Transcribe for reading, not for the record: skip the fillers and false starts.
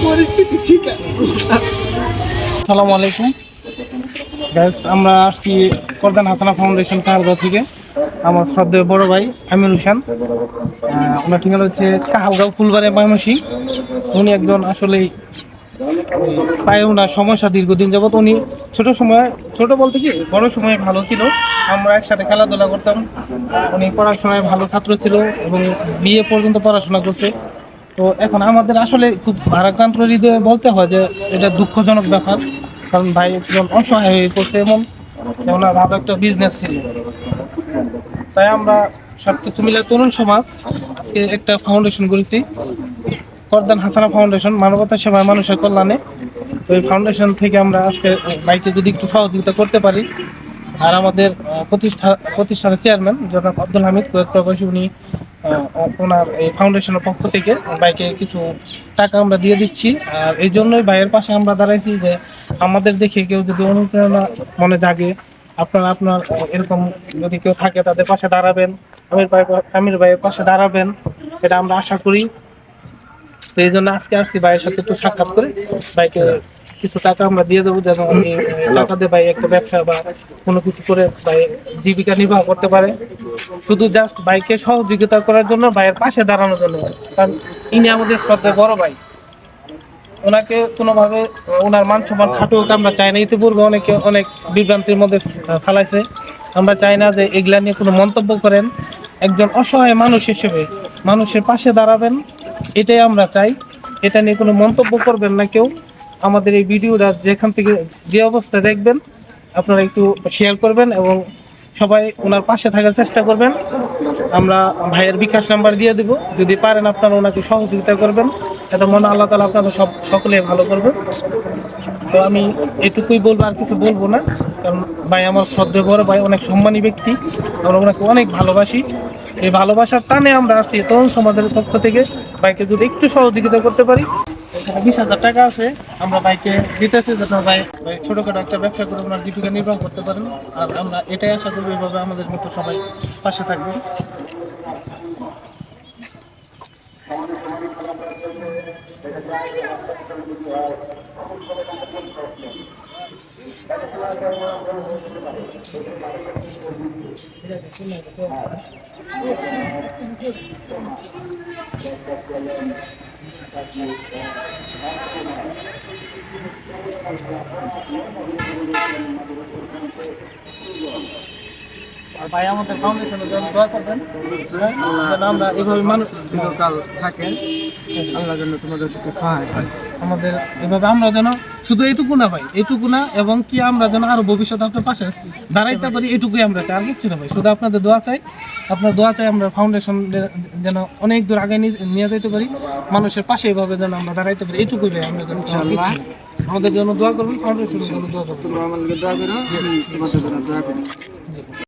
পরিস্থিতি ঠিক আছে। আসসালামু আলাইকুম গাইস, আমরা আসছি করদান হাসানা ফাউন্ডেশন কাহারগাঁও থেকে। আমার শ্রদ্ধেয় বড় ভাই আমির হোসেন, ওনার ঠিকানা হচ্ছে কাহালগাঁও ফুলবাড়ি ময়মনসিংহ। উনি একজন আসলেই পায়ে ওনার সমস্যা দীর্ঘদিন যাবত। উনি ছোট বলতে কি বড় সময়ে ভালো ছিল, আমরা একসাথে খেলাধুলা করতাম। উনি পড়াশোনায় ভালো ছাত্র ছিল এবং বিএ পর্যন্ত পড়াশোনা করছে। তো এখন আমাদের আসলে খুব ভারাক্রান্ত হৃদয়ে বলতে হয় যে এটা দুঃখজনক ব্যাপার, কারণ ভাই একজন অসহায় হয়ে পড়ছে। ওনার ভালো একটা বিজনেস ছিল। তাই আমরা সবকিছু মিলে তরুণ সমাজ আজকে একটা ফাউন্ডেশন করেছি, করদান হাসানা ফাউন্ডেশন, মানবতার সেবায় মানুষের কল্যাণে। তো এই ফাউন্ডেশন থেকে আমরা আজকে বাইকে যদি একটু সহযোগিতা করতে পারি। আর আমাদের প্রতিষ্ঠানের চেয়ারম্যান জনাব আব্দুল হামিদ কুয়েত প্রবাসী, উনি ওনার এই ফাউন্ডেশনের পক্ষ থেকে বাইকে কিছু টাকা আমরা দিয়ে দিচ্ছি। আর এই জন্যই ভাইয়ের পাশে আমরা দাঁড়াইছি যে আমাদের দেখে কেউ যদি অনুপ্রেরণা মনে জাগে, আপনার এরকম যদি কেউ থাকে তাদের পাশে দাঁড়াবেন, আমির ভাইয়ের পাশে দাঁড়াবেন, এটা আমরা আশা করি। তো এই জন্য আজকে আসছি ভাইয়ের সাথে একটু সাক্ষাৎ করে। ভাইকে কিছু টাকা আমরা দিয়ে দেবো, যেন আমি টাকা দিয়ে ভাই একটা ব্যবসা বা কোনো কিছু করে ভাই জীবিকা নির্বাহ করতে পারে। শুধু জাস্ট ভাইকে সহযোগিতা করার জন্য, ভাইয়ের পাশে দাঁড়ানোর জন্য, কারণ ইনি আমাদের শ্রদ্ধেয় বড় ভাই। ওনাকে কোনোভাবে ওনার মান সম্মান খাটুক আমরা চাই না। ইতিপূর্বে অনেক বিভ্রান্তির মধ্যে ফেলাইছে। আমরা চাই না যে এগুলা নিয়ে কোনো মন্তব্য করেন। একজন অসহায় মানুষ হিসেবে মানুষের পাশে দাঁড়াবেন, এটাই আমরা চাই। এটা নিয়ে কোনো মন্তব্য করবেন না কেউ। আমাদের এই ভিডিওটা যেখান থেকে যে অবস্থা দেখবেন আপনারা একটু শেয়ার করবেন এবং সবাই ওনার পাশে থাকার চেষ্টা করবেন। আমরা ভাইয়ের বিকাশ নাম্বার দিয়ে দেব, যদি পারেন আপনারা ওনাকে সহযোগিতা করবেন। এটা মনে আল্লাহ তাআলা আপনাদের সকলে ভালো করবে। তো আমি এটুকুই বলবো, আর কিছু বলবো না, কারণ ভাই আমার শ্রদ্ধেয় বড় ভাই, অনেক সম্মানী ব্যক্তি। আমরা ওনাকে অনেক ভালোবাসি। এই ভালোবাসার টানে আমরা আসছি তরুণ সমাজের পক্ষ থেকে। ভাইকে যদি একটু সহযোগিতা করতে পারি, এখানে 20,000 টাকা আছে, আমরা বাইকে দিতেছি যাতে ভাই ছোটখাটো একটা ব্যবসা করে ওনার জীবিকা নির্বাহ করতে পারেন। আর আমরা এটাই আশা করবো এইভাবে আমাদের মতো সবাই পাশে থাকবেন। আর ভাই আমাদের ফাউন্ডেশনের জন্য দোয়া করবেন, যেন আমরা এভাবে মানুষ দীর্ঘকাল থাকেন, আল্লাহ যেন তোমাদের একটু সহায় হয়। আমাদের এভাবে আমরা যেন শুধু এইটুকু না ভাই, এইটুকু না, এবং কি আমরা যেন আরো ভবিষ্যতে আপনার পাশে দাঁড়াইতে পারি, এটুকুই আমরা চাই, আর কিচ্ছু না ভাই। শুধু আপনাদের দোয়া চাই, আপনার দোয়া চাই আমরা ফাউন্ডেশন যেন অনেক দূর আগে নিয়ে যেতে পারি, মানুষের পাশে এইভাবে যেন আমরা দাঁড়াইতে পারি, এইটুকুই ভাই। আমরা ইনশাআল্লাহ আমাদের জন্য দোয়া করবেন, ফাউন্ডেশনের জন্য দোয়া করবেন। তোমরা আমাদেরকে দোয়া করো, তোমাদের জন্য দোয়া করি।